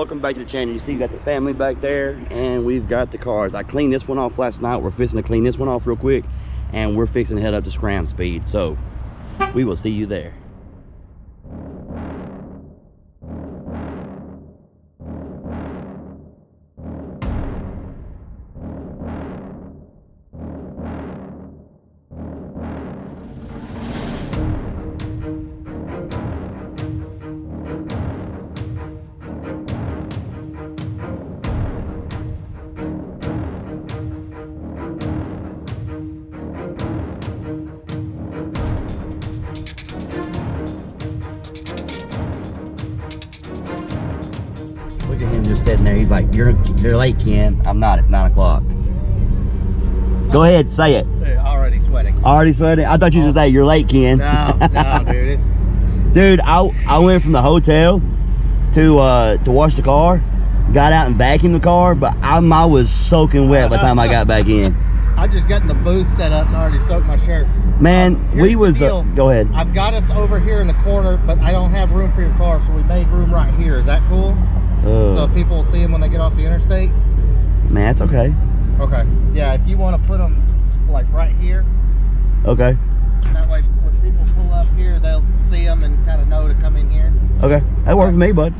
welcome back to the channel. You see you got the family back there and we've got the cars. I cleaned this one off last night. We're fixing to clean this one off real quick and we're fixing to head up to Scram Speed, so we will see you there. Look at him just sitting there. He's like, you're late, Ken. I'm not. It's 9 o'clock. Go ahead, say it. Dude, already sweating. Already sweating? I thought you just say you're late, Ken. No, dude. It's... Dude, I went from the hotel to wash the car, got out and vacuumed the car, but I was soaking wet by the time I got back in. I just got in the booth set up and already soaked my shirt. Man, we was go ahead. I've got us over here in the corner, but I don't have room for your car, so we made room right here. Is that cool? So people will see them when they get off the interstate? Man, it's okay. Okay. Yeah, if you want to put them like right here. Okay. That way when people pull up here, they'll see them and kind of know to come in here. Okay. That worked for me, bud.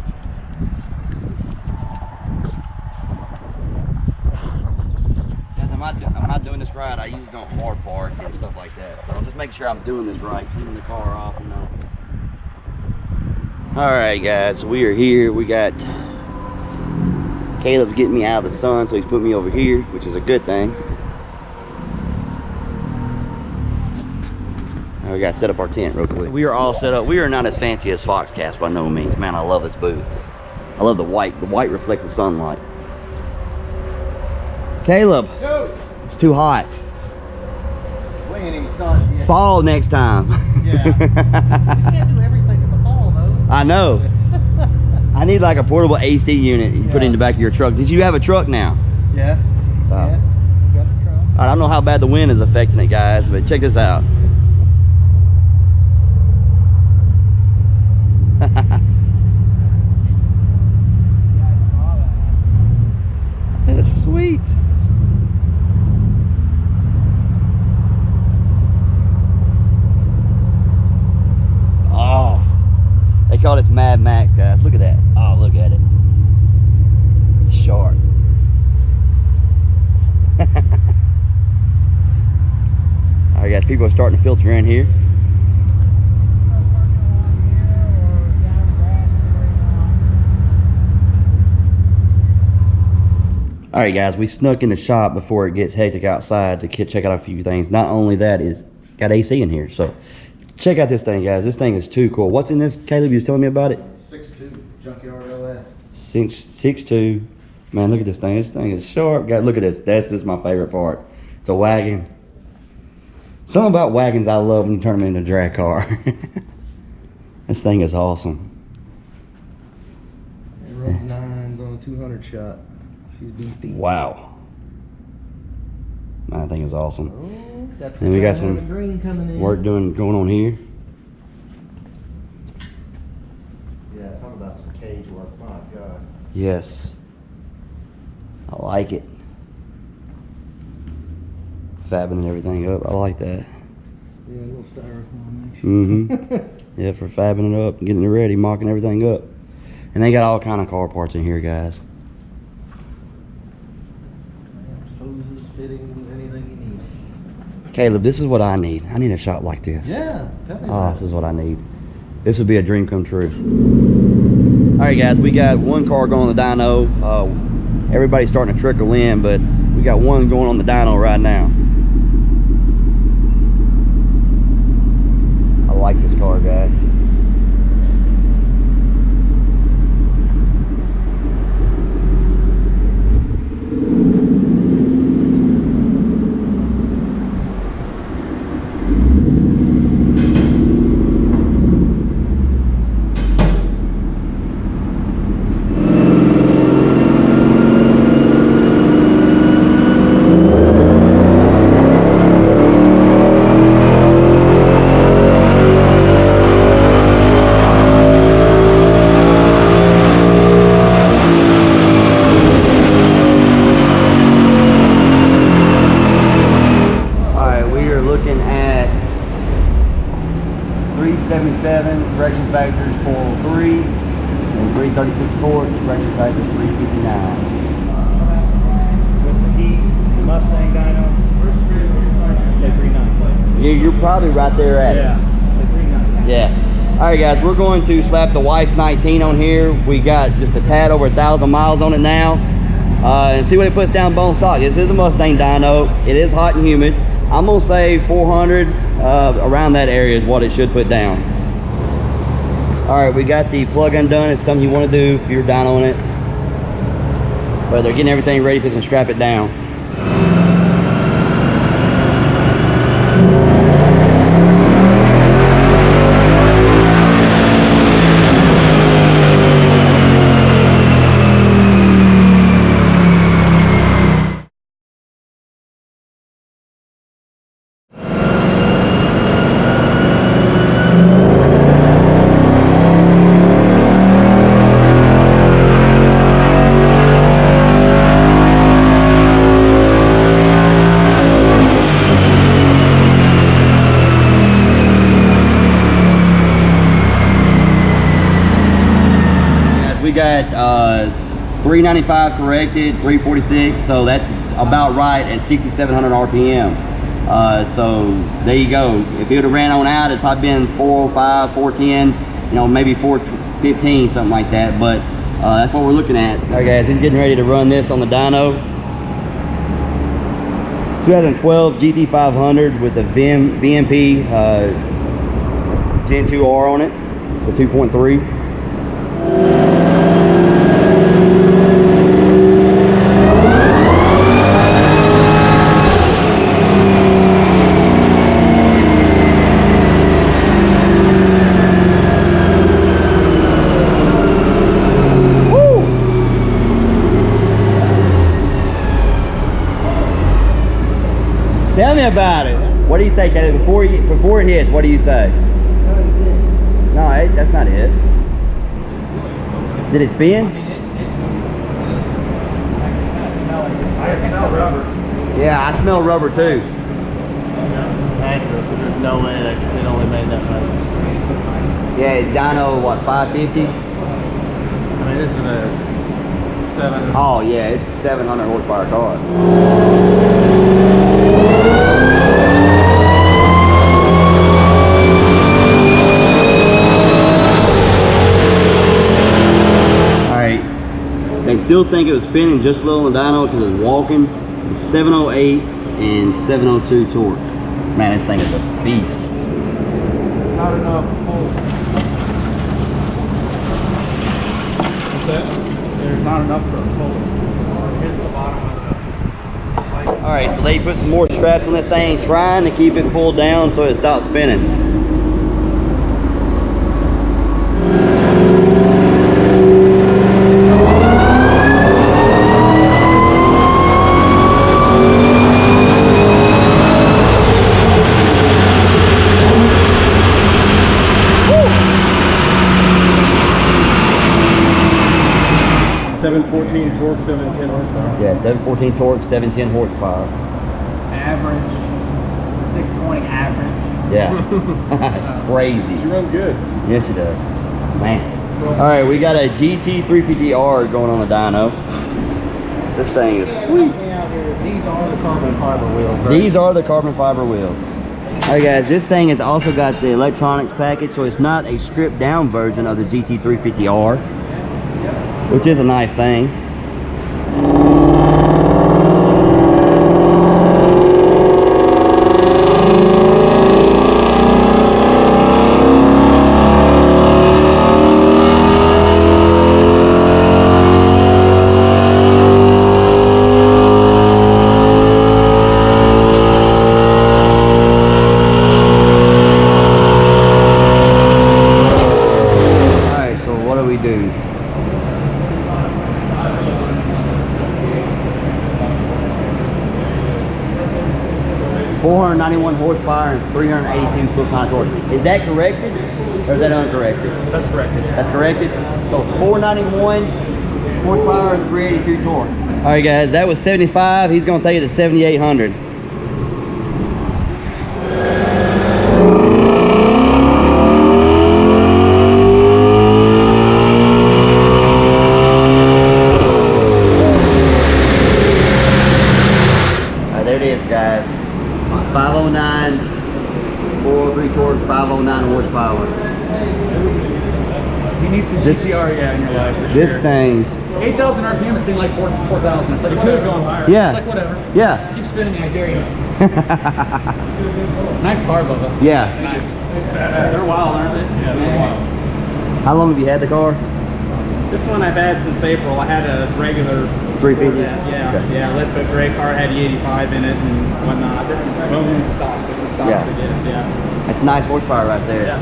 Guys, I'm not doing this right. I usually don't hard park and stuff like that. So I'm just making sure I'm doing this right, cleaning the car off, you know. Alright guys, we are here. We got Caleb's getting me out of the sun, so he's put me over here, which is a good thing. We got to set up our tent real quick. So we are all set up. We are not as fancy as Foxcast by no means. Man, I love this booth. I love the white. The white reflects the sunlight. Caleb, Yo. It's too hot. We ain't even started yet. Fall next time. Yeah. We can't do everything in the fall though. I know. I need like a portable AC unit you put in the back of your truck. Did you have a truck now? Yes. Yes. We got the truck. All right, I don't know how bad the wind is affecting it, guys, but check this out. Yeah, I saw that. That's sweet. Oh, they call this Mad Max, guys. Look at that. Oh, look at it. Sharp. All right, guys. People are starting to filter in here. All right, guys. We snuck in the shop before it gets hectic outside to check out a few things. Not only that, is got AC in here, so. Check out this thing, guys. This thing is too cool. What's in this, Caleb? You was telling me about it? 6.2 Junkyard LS. 6.2. Man, look at this thing. This thing is sharp. God, look at this. That's just my favorite part. It's a wagon. Something about wagons I love when you turn them into a drag car. This thing is awesome. It runs 9s on a 200 shot. She's beastie. Wow. Man, that thing is awesome. Oh, and we got some green coming in. work going on here. Yeah, talk about some cage work. My God. Yes. I like it. Fabbing everything up. I like that. Yeah, a little styrofoam action. Mm-hmm. Yeah, for fabbing it up, getting it ready, mocking everything up. And they got all kind of car parts in here, guys. Hoses, fittings, anything you need. Caleb, this is what I need. I need a shop like this. Yeah, tell me Oh, about this is what I need. This would be a dream come true. All right, guys, we got one car going on the dyno. Everybody's starting to trickle in, but we got one going on the dyno right now. I like this car, guys. type is 359. With the heat, the Mustang dyno, I say 390. Yeah, you're probably right there at it. Yeah, I say 390. Yeah. All right, guys, we're going to slap the Weiss 19 on here. We got just a tad over 1,000 miles on it now. And see what it puts down bone stock. This is a Mustang dyno. It is hot and humid. I'm gonna say 400, around that area is what it should put down. All right, we got the plug undone. It's something you want to do if you're dynoing it. But they're getting everything ready for them to strap it down. We got 395 corrected, 346, so that's about right at 6,700 RPM. So there you go. If it would have ran on out, it'd probably been 405, 410, you know, maybe 415, something like that. But that's what we're looking at. All right, guys, he's getting ready to run this on the dyno. 2012 GT500 with a VMP Gen 2R on it, the 2.3. Tell me about it. What do you say, Kelly? Before it hits, what do you say? No, that's not it. Did it spin? I smell rubber. Yeah, I smell rubber too. There's no way that it only made that much. Yeah, dyno, what, 550? I mean, this is a 7. Oh yeah, it's 700 horsepower car. They still think it was spinning just a little on the dyno because it was walking. It's 708 and 702 torque. Man, this thing is a beast. Not enough pull. What's that? There's not enough to pull. Hits the bottom of the pipe. All right, so they put some more straps on this thing, trying to keep it pulled down so it stops spinning. Torque, 710 horsepower. Yeah, 714 torque, 710 horsepower. Average, 620 average. Yeah. Crazy. She runs good. Yes, she does. Man. All right, we got a GT350R going on the dyno. This thing is sweet. These are the carbon fiber wheels, right? These are the carbon fiber wheels. All right, guys, this thing has also got the electronics package, so it's not a stripped down version of the GT350R, which is a nice thing. Do 491 horsepower and 382 foot-pound torque. Is that corrected or is that uncorrected? That's corrected. That's corrected. So 491 horsepower and 382 torque. All right, guys, that was 75. He's gonna take it to 7,800. guys. 509, 403 torque, 509 horsepower. You need some GCR, yeah, in your life. For This sure. thing's 8,000 RPM is seemed like 4,000. It's like it could have gone higher. Yeah. It's like whatever. yeah. Keep spinning, I dare you. Nice car, Bubba. Yeah. Nice. They're wild, aren't they? Yeah, they're wild. How long have you had the car? This one I've had since April. I had a regular 350. Yeah, Okay. yeah. Lead foot brake car had the 85 in it and whatnot. This is boom stock. It's a stock Yeah. to get it. Yeah. That's nice horsepower right there. Yeah.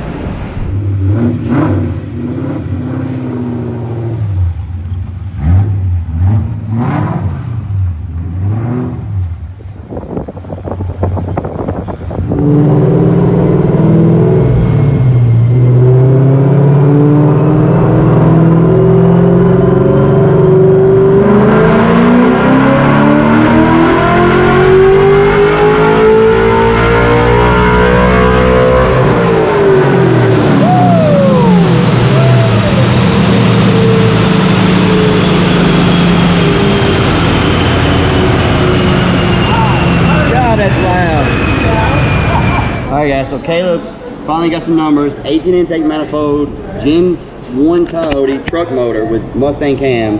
God, that's loud. Alright guys, so Caleb finally got some numbers. 18 intake manifold, Gen 1 Coyote truck motor with Mustang cams,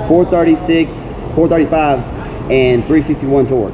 436, 435s, and 361 torque.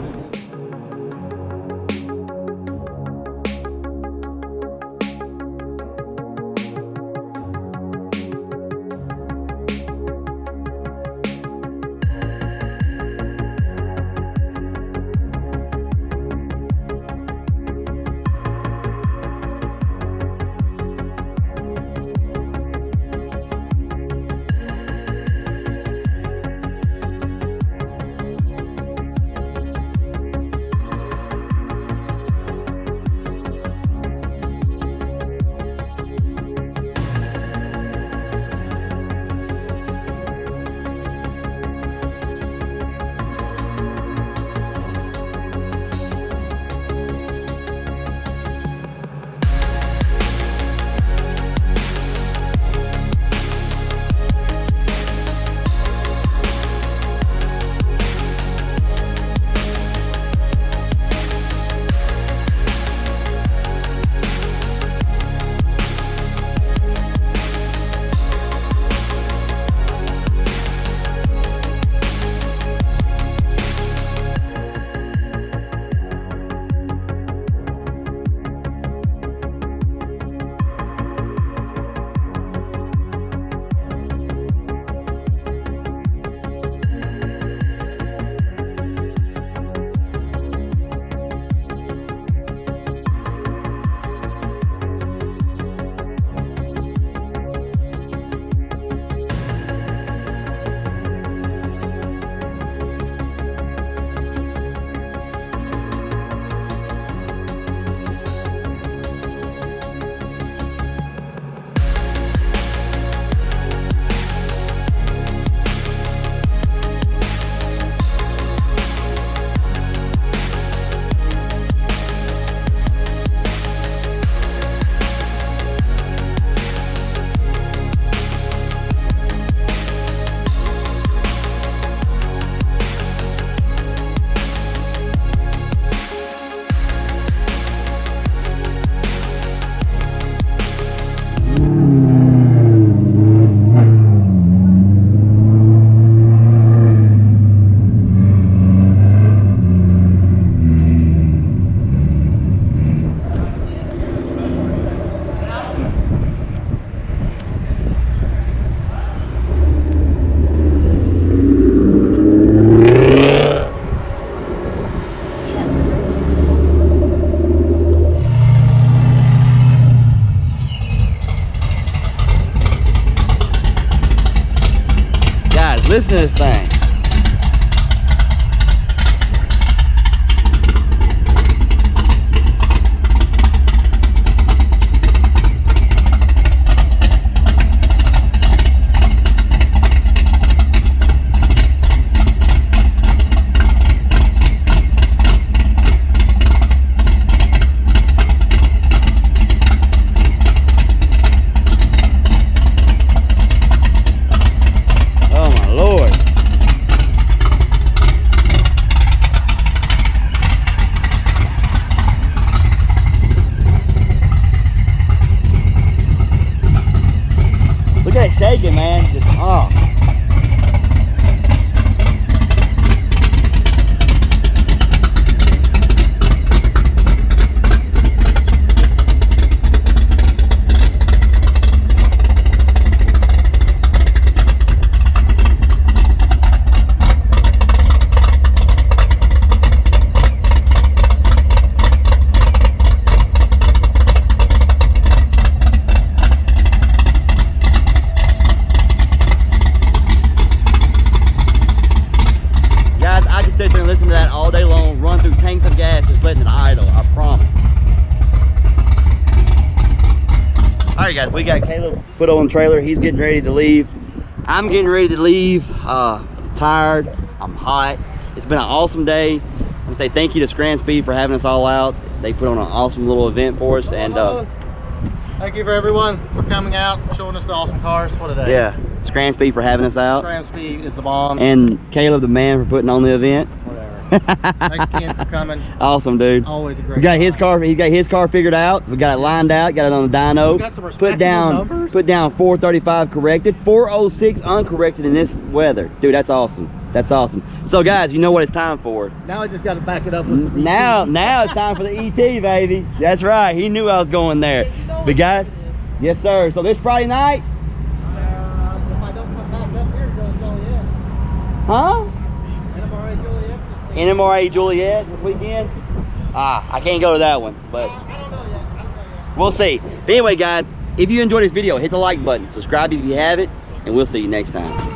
Listen to this thing. Oh my Lord. sit there and listen to that all day long, run through tanks of gas, just letting it idle, I promise. All right, guys, we got Caleb put on the trailer. He's getting ready to leave. I'm getting ready to leave. Tired, I'm hot. It's been an awesome day. I want to say thank you to Scram Speed for having us all out. They put on an awesome little event for us. And thank you for everyone for coming out, showing us the awesome cars. What a day. Yeah, Scram Speed for having us out. Scram Speed is the bomb. And Caleb, the man, for putting on the event. Whatever. Thanks, Ken, for coming. Awesome, dude. Always a great We got his car. He got his car figured out. We got it lined out. Got it on the dyno. We got some respectable numbers. Put down 435 corrected, 406 uncorrected in this weather. Dude, that's awesome. That's awesome. So, guys, you know what it's time for. Now I just got to back it up with some Now it's time for the ET, baby. That's right. He knew I was going there. But guys, yes, sir. So this Friday night. If I don't come back up here, go to Joliet. Huh? NMRA Joliet this weekend. NMRA Juliet this weekend. I can't go to that one, but I don't know yet. we'll see. But anyway, guys, if you enjoyed this video, hit the like button, subscribe if you haven't, and we'll see you next time.